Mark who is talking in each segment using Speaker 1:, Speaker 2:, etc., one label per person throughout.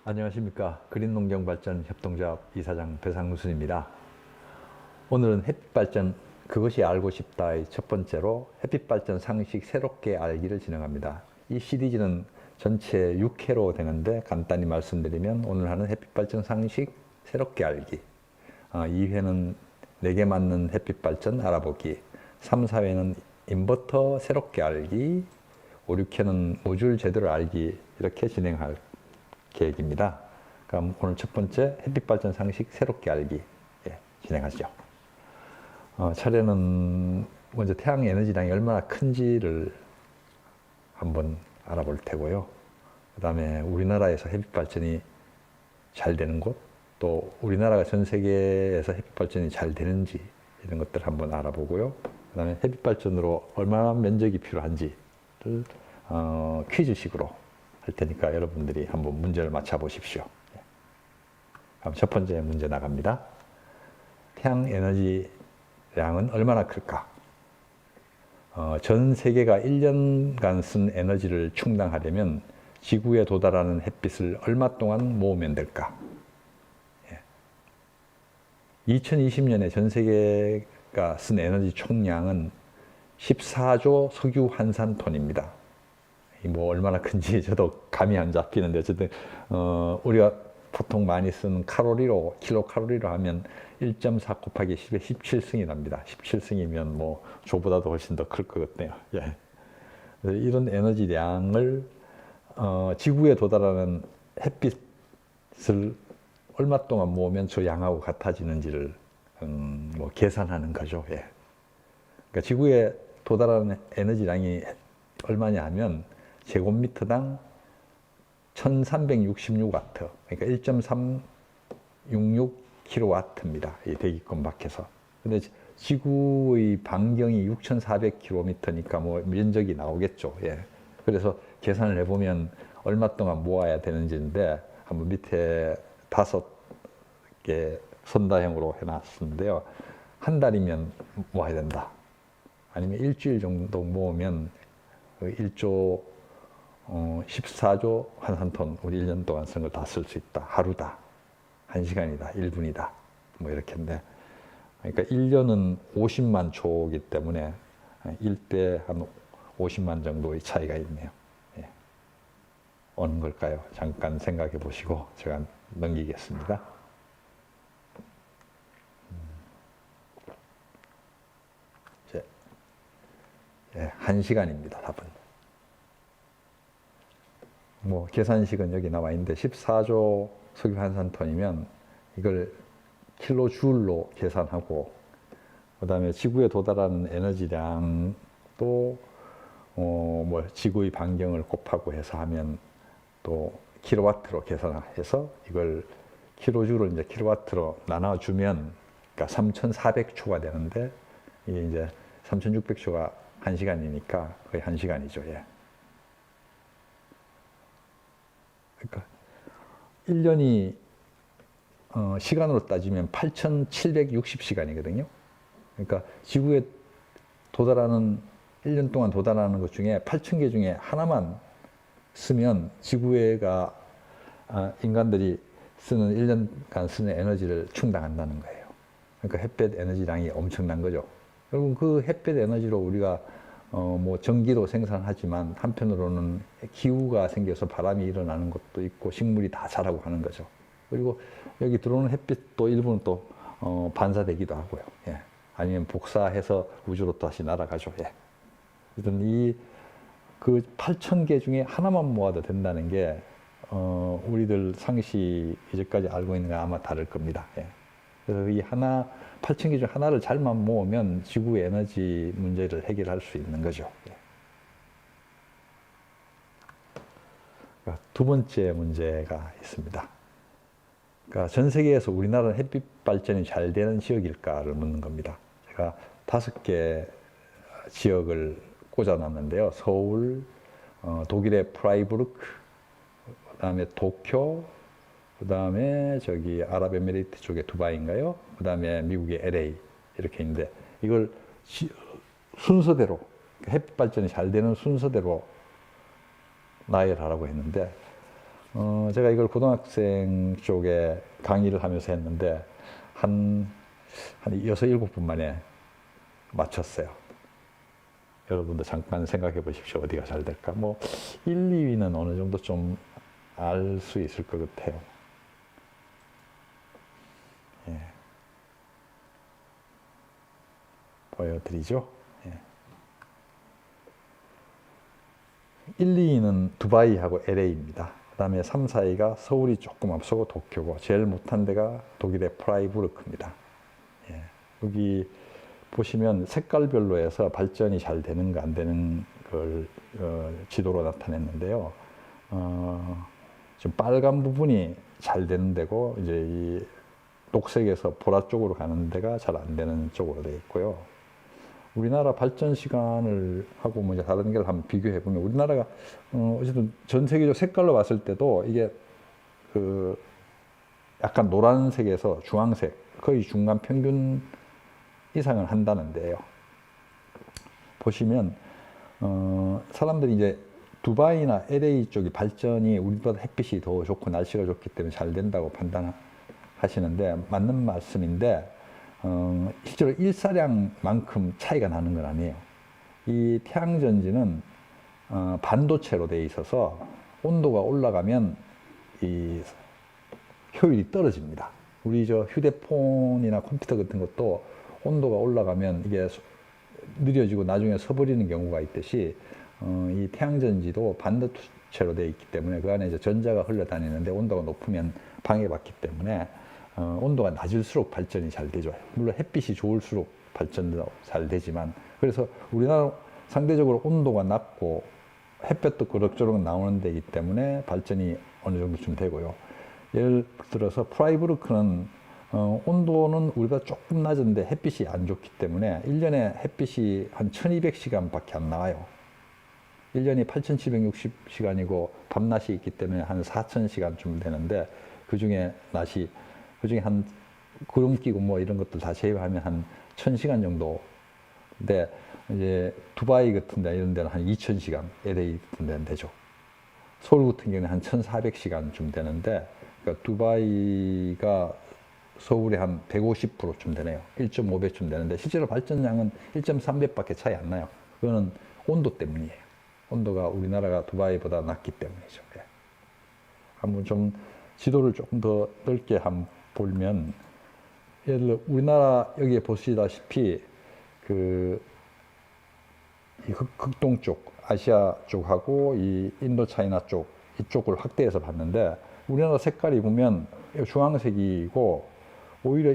Speaker 1: 안녕하십니까. 그린농경발전협동조합 이사장 배상무순입니다. 오늘은 햇빛발전 그것이 알고 싶다의 첫 번째로 햇빛발전 상식 새롭게 알기를 진행합니다. 이 시리즈는 전체 6회로 되는데 간단히 말씀드리면 오늘 하는 햇빛발전 상식 새롭게 알기, 2회는 내게 맞는 햇빛발전 알아보기, 3, 4회는 인버터 새롭게 알기, 5, 6회는 모듈 제대로 알기 이렇게 진행할 계획입니다. 그럼 오늘 첫 번째 햇빛발전 상식 새롭게 알기 진행하죠. 차례는 먼저 태양 에너지량이 얼마나 큰지를 한번 알아볼 테고요. 그 다음에 우리나라에서 햇빛발전이 잘 되는 곳, 또 우리나라가 전 세계에서 햇빛발전이 잘 되는지 이런 것들 한번 알아보고요. 그 다음에 햇빛발전으로 얼마나 면적이 필요한지를 퀴즈식으로 할 테니까 여러분들이 한번 문제를 맞춰 보십시오. 그럼 첫 번째 문제 나갑니다. 태양 에너지량은 얼마나 클까? 전 세계가 1년간 쓴 에너지를 충당하려면 지구에 도달하는 햇빛을 얼마 동안 모으면 될까? 2020년에 전 세계가 쓴 에너지 총량은 14조 석유 환산 톤입니다. 뭐 얼마나 큰지 저도 감이 안 잡히는데 어쨌든 우리가 보통 많이 쓰는 카로리로 킬로칼로리로 하면 1.4 곱하기 10에 17승이 납니다. 17승이면 뭐 조보다도 훨씬 더 클 것 같네요. 예. 이런 에너지량을 지구에 도달하는 햇빛을 얼마 동안 모으면 저 양하고 같아지는지를 뭐 계산하는 거죠. 예. 그러니까 지구에 도달하는 에너지량이 얼마냐 하면 제곱미터당 1366와트, 그러니까 1.366kW입니다. 이 대기권 밖에서. 근데 지구의 반경이 6,400km니까 뭐 면적이 나오겠죠. 예. 그래서 계산을 해보면 얼마 동안 모아야 되는지인데 한번 밑에 5개 선다형으로 해놨는데요. 한 달이면 모아야 된다. 아니면 일주일 정도 모으면 1조 14조 환산톤 우리 1년 동안 쓴 걸 다 쓸 수 있다. 하루다. 1시간이다. 1분이다. 뭐 이렇게인데. 그러니까 1년은 50만 초이기 때문에 1대 한 50만 정도의 차이가 있네요. 예. 어느 걸까요? 잠깐 생각해 보시고 제가 넘기겠습니다. 예, 1시간입니다. 답은. 뭐 계산식은 여기 나와 있는데 14조 석유 환산톤이면 이걸 킬로줄로 계산하고 그 다음에 지구에 도달하는 에너지량도 뭐 지구의 반경을 곱하고 해서 하면 또 킬로와트로 계산해서 이걸 킬로줄을 이제 킬로와트로 나눠주면 그러니까 3,400초가 되는데 이게 이제 3,600초가 1시간이니까 거의 1시간이죠. 예. 그러니까 1년이 시간으로 따지면 8,760시간이거든요. 그러니까 지구에 도달하는 1년 동안 도달하는 것 중에 8,000개 중에 하나만 쓰면 지구가 인간들이 쓰는 1년간 쓰는 에너지를 충당한다는 거예요. 그러니까 햇볕 에너지량이 엄청난 거죠. 여러분 그 햇볕 에너지로 우리가 뭐 전기도 생산하지만 한편으로는 기후가 생겨서 바람이 일어나는 것도 있고 식물이 다 자라고 하는 거죠. 그리고 여기 들어오는 햇빛도 일부는 또 반사되기도 하고요. 예. 아니면 복사해서 우주로 다시 날아가죠. 예. 그래서 그 8,000개 중에 하나만 모아도 된다는 게 우리들 상식 이제까지 알고 있는 건 아마 다를 겁니다. 예. 그래서 이 8,000개 중 하나를 잘만 모으면 지구 에너지 문제를 해결할 수 있는 거죠. 그러니까 두 번째 문제가 있습니다. 그러니까 전 세계에서 우리나라는 햇빛 발전이 잘 되는 지역일까를 묻는 겁니다. 제가 5개 지역을 꽂아놨는데요. 서울, 독일의 프라이부르크, 그 다음에 도쿄, 그 다음에 저기 아랍에미리트 쪽에 두바이인가요? 그 다음에 미국의 LA 이렇게 있는데 이걸 순서대로 햇빛 발전이 잘 되는 순서대로 나열하라고 했는데 제가 이걸 고등학생 쪽에 강의를 하면서 했는데 한 6, 7분 만에 맞췄어요. 여러분도 잠깐 생각해 보십시오. 어디가 잘 될까? 뭐 1, 2위는 어느 정도 좀 알 수 있을 것 같아요. 예. 보여드리죠. 예. 1, 2위는 두바이하고 LA입니다. 그 다음에 3, 4위가 서울이 조금 앞서고 도쿄고 제일 못한 데가 독일의 프라이부르크입니다. 예. 여기 보시면 색깔별로 해서 발전이 잘 되는가 안 되는 걸 지도로 나타냈는데요. 지금 빨간 부분이 잘 되는 데고 이제 이 녹색에서 보라 쪽으로 가는 데가 잘 안 되는 쪽으로 되어 있고요. 우리나라 발전 시간을 하고 뭐 이제 다른 걸 한번 비교해 보면 우리나라가 어쨌든 전 세계적 색깔로 봤을 때도 이게 그 약간 노란색에서 주황색 거의 중간 평균 이상을 한다는데요. 보시면 사람들이 이제 두바이나 LA 쪽이 발전이 우리보다 햇빛이 더 좋고 날씨가 좋기 때문에 잘 된다고 판단하시는데 맞는 말씀인데 실제로 일사량만큼 차이가 나는 건 아니에요. 이 태양전지는 반도체로 되어 있어서 온도가 올라가면 이 효율이 떨어집니다. 우리 저 휴대폰이나 컴퓨터 같은 것도 온도가 올라가면 이게 느려지고 나중에 서버리는 경우가 있듯이 이 태양전지도 반도체로 되어 있기 때문에 그 안에 이제 전자가 흘러다니는데 온도가 높으면 방해받기 때문에 온도가 낮을수록 발전이 잘 되죠. 물론 햇빛이 좋을수록 발전도 잘 되지만 그래서 우리나라 상대적으로 온도가 낮고 햇볕도 그럭저럭 나오는 데이기 때문에 발전이 어느 정도쯤 되고요. 예를 들어서 프라이부르크는 온도는 우리가 조금 낮은데 햇빛이 안 좋기 때문에 1년에 햇빛이 한 1200시간밖에 안 나와요. 1년이 8760시간이고 밤낮이 있기 때문에 한 4000시간쯤 되는데 그중에 한 구름 끼고 뭐 이런 것들 다 제외하면 한 1000시간 정도인데 이제 두바이 같은 데 이런 데는 한 2000시간, LA 같은 데는 되죠. 서울 같은 경우는 한 1400시간쯤 되는데 그러니까 두바이가 서울의 한 150%쯤 되네요. 1.5배쯤 되는데 실제로 발전량은 1.3배밖에 차이 안 나요. 그거는 온도 때문이에요. 온도가 우리나라가 두바이보다 낮기 때문이죠. 예. 한번 좀 지도를 조금 더 넓게 한번 보면 예를 들어 우리나라 여기에 보시다시피 그 이 극동 쪽, 아시아 쪽하고 이 인도 차이나 쪽 이쪽을 확대해서 봤는데 우리나라 색깔이 보면 주황색이고 오히려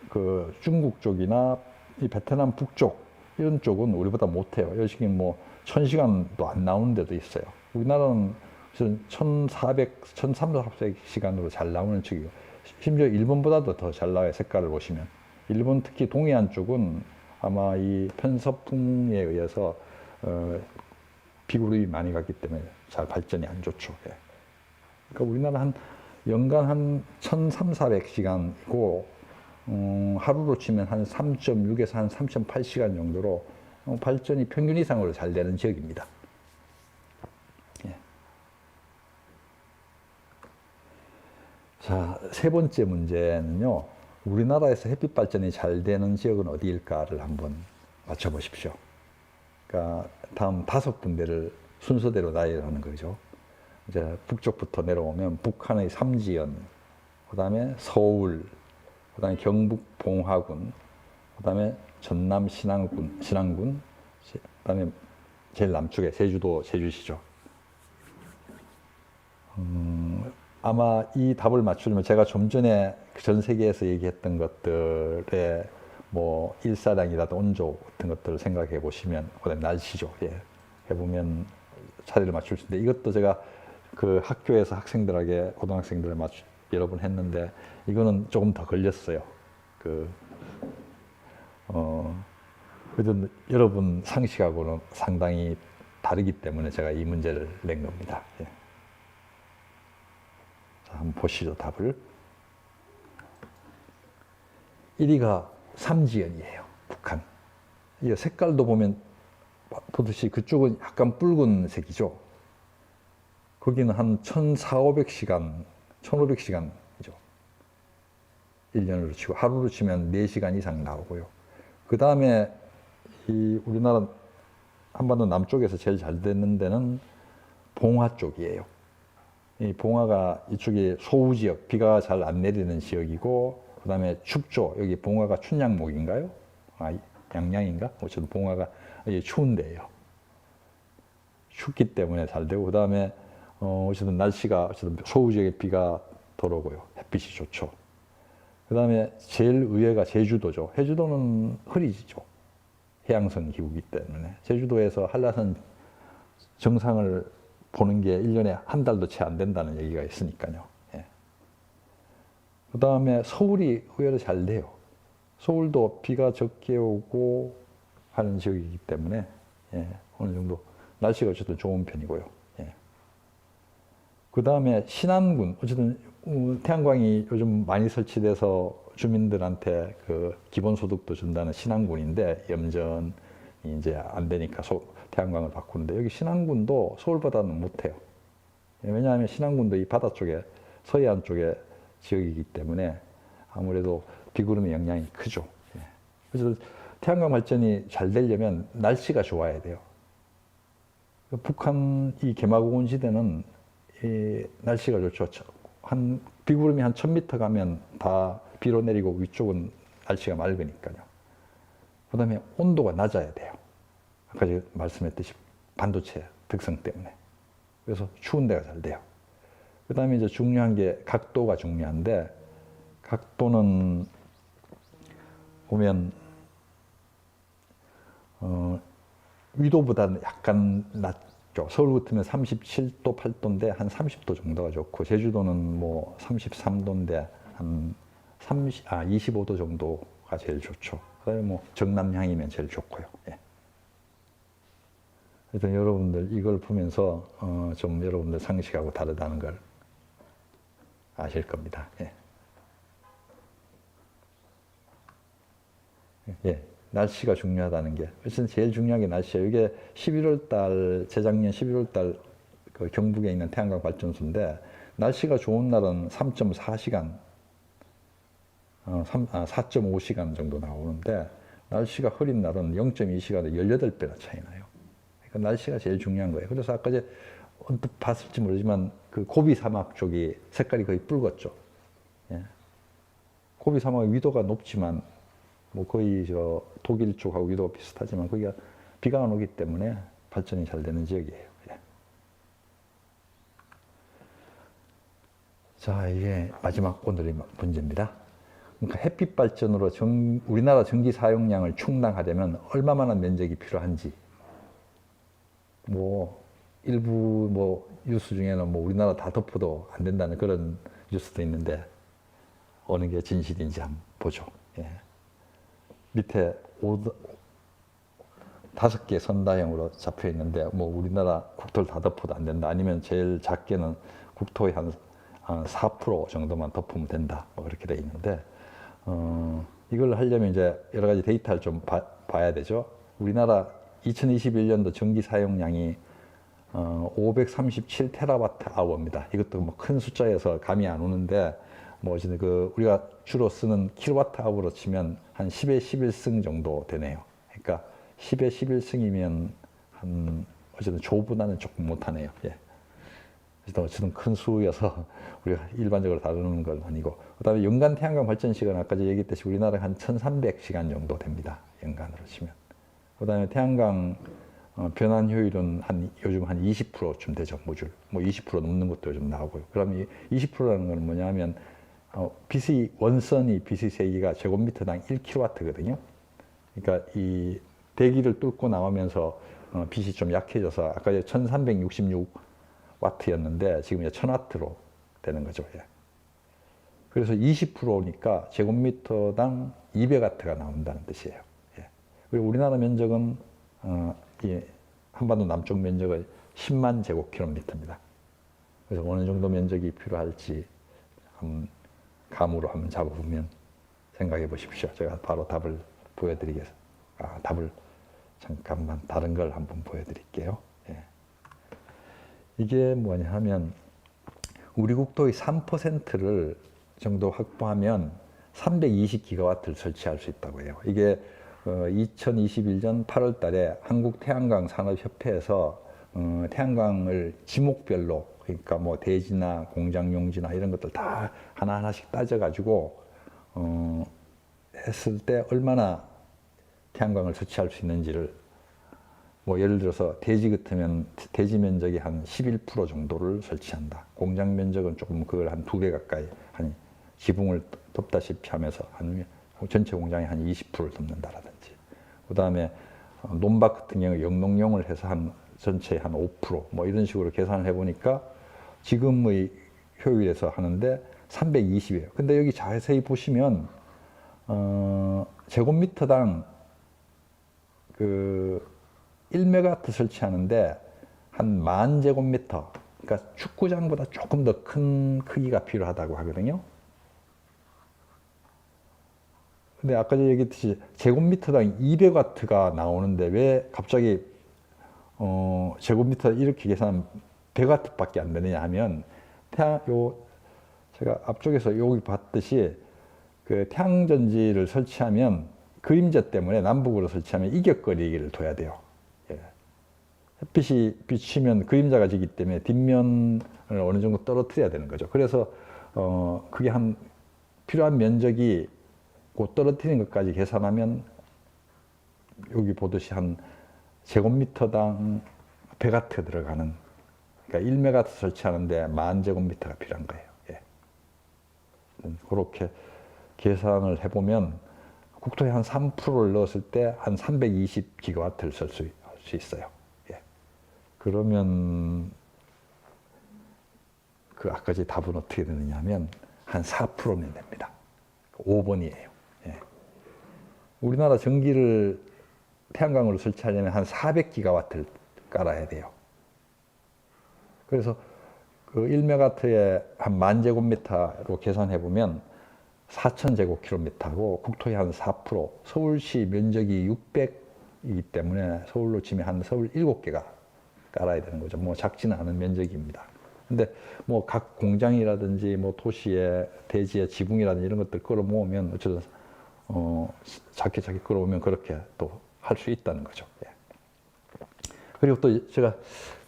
Speaker 1: 그 중국 쪽이나 이 베트남 북쪽 이런 쪽은 우리보다 못해요. 여기 뭐 1000시간도 안 나오는 데도 있어요. 우리나라는 1300시간으로 잘 나오는 측이고 심지어 일본보다도 더 잘 나와요. 색깔을 보시면. 일본 특히 동해안 쪽은 아마 이 편서풍에 의해서 비구름이 많이 갔기 때문에 잘 발전이 안 좋죠. 예. 그러니까 우리나라 한 연간 한 1300~1400시간이고 하루로 치면 한 3.6에서 한 3.8시간 정도로 발전이 평균 이상으로 잘 되는 지역입니다. 예. 자, 세 번째 문제는요. 우리나라에서 햇빛 발전이 잘 되는 지역은 어디일까를 한번 맞춰보십시오. 그러니까 다음 5군데를 순서대로 나열하는 거죠. 이제 북쪽부터 내려오면 북한의 삼지연, 그 다음에 서울, 그 다음에 경북 봉화군, 그 다음에 전남 신안군, 그 다음에 제일 남쪽에 제주도, 제주시죠. 아마 이 답을 맞추려면 제가 좀 전에 전 세계에서 얘기했던 것들의 뭐 일사량이라든지 온도 같은 것들을 생각해 보시면, 그다음에 날씨죠. 예. 해보면 차례를 맞출 수 있는데 이것도 제가 그 학교에서 학생들에게 고등학생들을 여러 번 했는데 이거는 조금 더 걸렸어요. 그래도 여러분 상식하고는 상당히 다르기 때문에 제가 이 문제를 낸 겁니다. 예. 자, 한번 보시죠, 답을. 1위가 삼지연이에요, 북한. 이 색깔도 보면 보듯이 그쪽은 약간 붉은색이죠. 거기는 한 1,400~500시간, 1,500시간이죠. 1년으로 치고 하루로 치면 4시간 이상 나오고요. 그 다음에 이 우리나라 한반도 남쪽에서 제일 잘 되는 데는 봉화 쪽이에요. 이 봉화가 이쪽이 소우 지역, 비가 잘 안 내리는 지역이고, 그 다음에 춥죠. 여기 봉화가 춘향목인가요? 양양인가? 어쨌든 봉화가 추운 데예요. 춥기 때문에 잘 되고, 그 다음에 어쨌든 날씨가 어쨌든 소우 지역에 비가 들어오고요. 햇빛이 좋죠. 그 다음에 제일 의외가 제주도죠. 제주도는 흐리지죠. 해양성 기후이기 때문에. 제주도에서 한라산 정상을 보는 게 1년에 한 달도 채 안 된다는 얘기가 있으니까요. 예. 그 다음에 서울이 의외로 잘 돼요. 서울도 비가 적게 오고 하는 지역이기 때문에 예. 어느 정도 날씨가 어쨌든 좋은 편이고요. 예. 그 다음에 신안군, 어쨌든 태양광이 요즘 많이 설치돼서 주민들한테 그 기본소득도 준다는 신안군인데, 염전이 이제 안 되니까 태양광을 바꾸는데, 여기 신안군도 서울보다는 못해요. 왜냐하면 신안군도 이 바다 쪽에, 서해안 쪽에 지역이기 때문에 아무래도 비구름의 영향이 크죠. 그래서 태양광 발전이 잘 되려면 날씨가 좋아야 돼요. 북한 이 개마고원 지대는 이 날씨가 좋죠. 비구름이 한 1,000m 가면 다 비로 내리고 위쪽은 날씨가 맑으니까요. 그 다음에 온도가 낮아야 돼요. 아까 제가 말씀했듯이 반도체 특성 때문에. 그래서 추운 데가 잘 돼요. 그 다음에 이제 중요한 게 각도가 중요한데, 각도는 보면 위도보다는 약간 낮죠. 서울 같으면 37도, 8도인데 한 30도 정도가 좋고, 제주도는 뭐 33도인데 한 25도 정도가 제일 좋죠. 그다음에 뭐 정남향이면 제일 좋고요. 예. 하여튼 여러분들 이걸 보면서 좀 여러분들 상식하고 다르다는 걸 아실 겁니다. 예. 예. 날씨가 중요하다는 게, 어쨌든 제일 중요한 게 날씨예요. 이게 11월 달, 재작년 11월 달 그 경북에 있는 태양광 발전소인데, 날씨가 좋은 날은 3.4시간, 4.5시간 정도 나오는데, 날씨가 흐린 날은 0.2시간에 18배나 차이 나요. 그러니까 날씨가 제일 중요한 거예요. 그래서 아까 이제 언뜻 봤을지 모르지만 그 고비 사막 쪽이 색깔이 거의 붉었죠. 예. 고비 사막의 위도가 높지만 뭐 거의 저 독일 쪽하고 위도가 비슷하지만 거기가 비가 안 오기 때문에 발전이 잘 되는 지역이에요. 예. 자, 이게 마지막 오늘의 문제입니다. 그러니까 햇빛 발전으로 우리나라 전기 사용량을 충당하려면 얼마만한 면적이 필요한지, 뭐 일부 뭐 뉴스 중에는 뭐 우리나라 다 덮어도 안 된다는 그런 뉴스도 있는데, 어느 게 진실인지 한번 보죠. 예. 밑에 5개 선다형으로 잡혀 있는데, 뭐 우리나라 국토를 다 덮어도 안 된다, 아니면 제일 작게는 국토의 한 4% 정도만 덮으면 된다, 뭐 그렇게 돼 있는데, 이걸 하려면 이제 여러 가지 데이터를 좀 봐야 되죠. 우리나라 2021년도 전기 사용량이 537TWh입니다. 이것도 뭐 큰 숫자여서 감이 안 오는데, 뭐 어쨌든 그 우리가 주로 쓰는 킬로와트아워로 치면 한 10의 11승 정도 되네요. 그러니까 10의 11승이면 한 어쨌든 조보다는 조금 못하네요. 예. 어쨌든 큰 수여서 우리가 일반적으로 다루는 건 아니고, 그다음에 연간 태양광 발전 시간 아까 얘기했듯이 우리나라 한 1,300시간 정도 됩니다. 연간으로 치면. 그다음에 태양광 변환 효율은 요즘 한 20%쯤 되죠. 모듈. 뭐 20% 넘는 것도 요즘 나오고요. 그럼 이 20%라는 건 뭐냐면 원선이 빛의 세기가 제곱미터당 1kW거든요. 그러니까 이 대기를 뚫고 나오면서 빛이 좀 약해져서 아까 1366W였는데 지금 1000W로 되는 거죠. 예. 그래서 20%니까 제곱미터당 200W가 나온다는 뜻이에요. 예. 그리고 우리나라 면적은 이 한반도 남쪽 면적은 10만 제곱킬로미터입니다. 그래서 어느 정도 면적이 필요할지 감으로 한번 잡아보면 생각해 보십시오. 제가 바로 답을 보여드리겠습니다. 답을 잠깐만 다른 걸 한번 보여드릴게요. 예. 이게 뭐냐 하면 우리 국토의 3%를 정도 확보하면 320기가와트를 설치할 수 있다고 해요. 이게 2021년 8월 달에 한국태양광 산업협회에서 태양광을 지목별로, 그러니까 뭐 대지나 공장 용지나 이런 것들 다 하나하나씩 따져가지고 했을 때 얼마나 태양광을 설치할 수 있는지를, 뭐 예를 들어서 대지 같으면 대지 면적이 한 11% 정도를 설치한다. 공장 면적은 조금 그걸 한 2배 가까이, 한 지붕을 덮다시피 하면서 한 전체 공장이 한 20%를 덮는다라든지. 그 다음에 논밭 같은 경우 영농용을 해서 한 전체의 한 5%뭐 이런 식으로 계산을 해보니까 지금의 효율에서 하는데 320이에요. 근데 여기 자세히 보시면 제곱미터당 그 1메가와트 설치하는데 한 10,000제곱미터, 그러니까 축구장보다 조금 더 큰 크기가 필요하다고 하거든요. 근데 아까 얘기했듯이 제곱미터당 200와트가 나오는데 왜 갑자기 제곱미터 이렇게 계산하면 100와트밖에 안 되느냐 하면, 제가 앞쪽에서 여기 봤듯이 그 태양전지를 설치하면 그림자 때문에 남북으로 설치하면 이격거리기를 둬야 돼요. 예. 햇빛이 비치면 그림자가 지기 때문에 뒷면을 어느 정도 떨어뜨려야 되는 거죠. 그래서 그게 한 필요한 면적이 그 떨어뜨리는 것까지 계산하면 여기 보듯이 한 제곱미터당 100와트 들어가는, 그러니까 1메가와트 설치하는데 10,000제곱미터가 필요한 거예요. 예. 그렇게 계산을 해보면 국토에 한 3%를 넣었을 때 한 320기가와트를 쓸 수 있어요. 예. 그러면 그 아까 제 답은 어떻게 되느냐 하면 한 4%면 됩니다. 5번이에요. 예. 우리나라 전기를 태양광으로 설치하려면 한 400기가와트를 깔아야 돼요. 그래서 그 1메가와트에 한 10,000제곱미터로 계산해 보면 4,000제곱킬로미터고 국토의 한 4%, 서울시 면적이 600이기 때문에 서울로 치면 한 서울 7개가 깔아야 되는 거죠. 뭐 작지는 않은 면적입니다. 근데 뭐 각 공장이라든지 뭐 도시의 대지의 지붕이라든지 이런 것들 끌어모으면 어쩌든 작게 끌어오면 그렇게 또 할 수 있다는 거죠. 예. 그리고 또 제가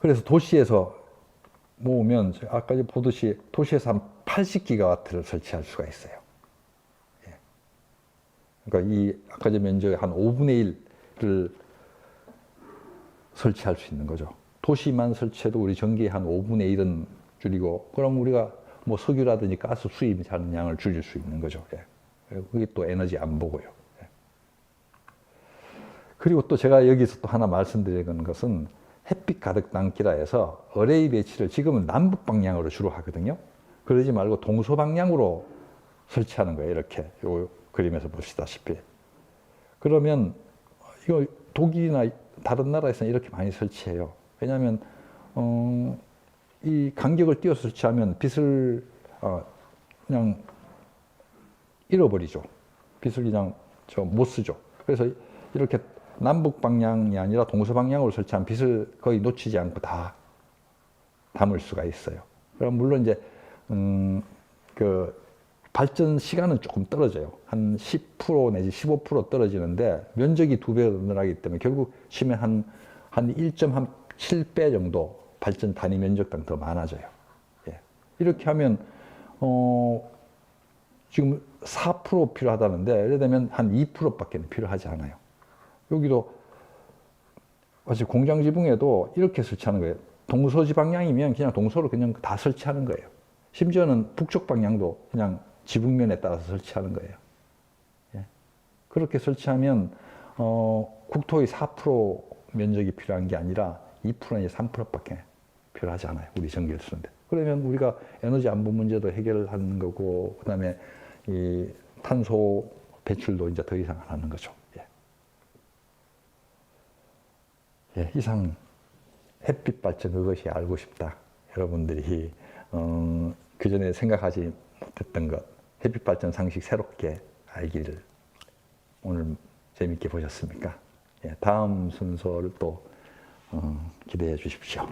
Speaker 1: 그래서 도시에서 모으면 아까 보듯이 도시에서 한 80기가와트를 설치할 수가 있어요. 예. 그러니까 이 아까 전 면적의 한 5분의 1을 설치할 수 있는 거죠. 도시만 설치해도 우리 전기의 한 5분의 1은 줄이고, 그럼 우리가 뭐 석유라든지 가스 수입하는 양을 줄일 수 있는 거죠. 예. 그게 또 에너지 안 보고요. 예. 그리고 또 제가 여기서 또 하나 말씀드리는 것은 햇빛 가득 담기라 해서 어레이 배치를 지금은 남북 방향으로 주로 하거든요. 그러지 말고 동서 방향으로 설치하는 거예요. 이렇게 요 그림에서 보시다시피. 그러면 이거 독일이나 다른 나라에서는 이렇게 많이 설치해요. 왜냐하면 이 간격을 띄어서 설치하면 빛을 그냥 잃어버리죠. 빛을 그냥 못 쓰죠. 그래서 이렇게 남북 방향이 아니라 동서 방향으로 설치한 빛을 거의 놓치지 않고 다 담을 수가 있어요. 그럼 물론 이제 그 발전 시간은 조금 떨어져요. 한 10% 내지 15% 떨어지는데 면적이 2배가 늘어나기 때문에 결국 치면 한 1.7배 정도 발전 단위 면적당 더 많아져요. 예. 이렇게 하면 지금 4% 필요하다는데 예를 들면 한 2%밖에 필요하지 않아요. 여기도 마치 공장 지붕에도 이렇게 설치하는 거예요. 동서지 방향이면 그냥 동서로 그냥 다 설치하는 거예요. 심지어는 북쪽 방향도 그냥 지붕면에 따라서 설치하는 거예요. 예. 그렇게 설치하면 국토의 4% 면적이 필요한 게 아니라 2%나 3%밖에 필요하지 않아요. 우리 전기를 쓰는데. 그러면 우리가 에너지 안보 문제도 해결하는 거고, 그 다음에 이 탄소 배출도 이제 더 이상 안 하는 거죠. 예. 예, 이상 햇빛 발전 그것이 알고 싶다. 여러분들이 그전에 생각하지 못했던 것, 햇빛 발전 상식 새롭게 알기를 오늘 재밌게 보셨습니까? 예, 다음 순서를 또 기대해 주십시오.